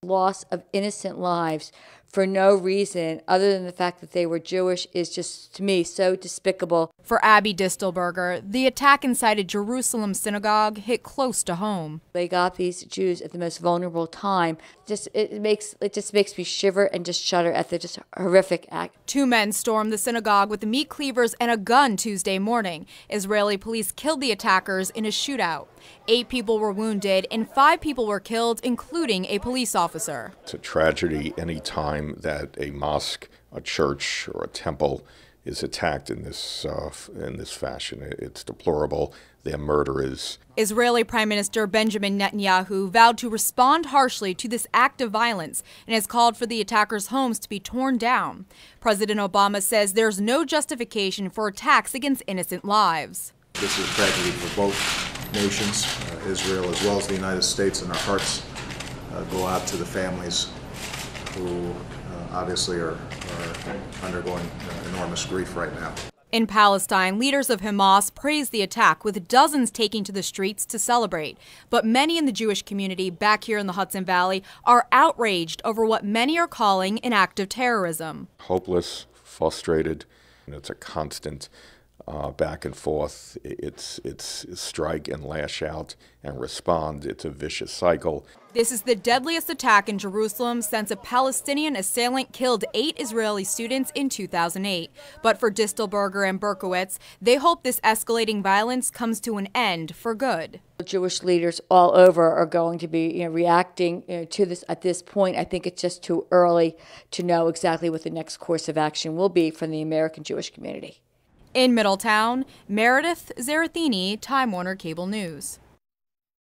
Loss of innocent lives for no reason other than the fact that they were Jewish is just, to me, so despicable. For Abbe Distelburger, the attack inside a Jerusalem synagogue hit close to home. They got these Jews at the most vulnerable time. It just makes me shiver and just shudder at the just horrific act. 2 men stormed the synagogue with meat cleavers and a gun Tuesday morning. Israeli police killed the attackers in a shootout. 8 people were wounded and 5 people were killed, including a police officer. It's a tragedy any time that a mosque, a church, or a temple is attacked in this fashion. It's deplorable. Their murder is. Israeli Prime Minister Benjamin Netanyahu vowed to respond harshly to this act of violence and has called for the attackers' homes to be torn down. President Obama says there's no justification for attacks against innocent lives. This is a tragedy for both nations, Israel as well as the United States, and our hearts go out to the families who obviously are undergoing enormous grief right now. In Palestine, leaders of Hamas praised the attack, with dozens taking to the streets to celebrate. But many in the Jewish community back here in the Hudson Valley are outraged over what many are calling an act of terrorism. Hopeless, frustrated, and it's a constant back and forth. It's strike and lash out and respond. It's a vicious cycle. This is the deadliest attack in Jerusalem since a Palestinian assailant killed 8 Israeli students in 2008. But for Distelburger and Berkowitz, they hope this escalating violence comes to an end for good. Jewish leaders all over are going to be reacting to this at this point. I think it's just too early to know exactly what the next course of action will be from the American Jewish community. In Middletown, Meredith Zaritheny, Time Warner Cable News.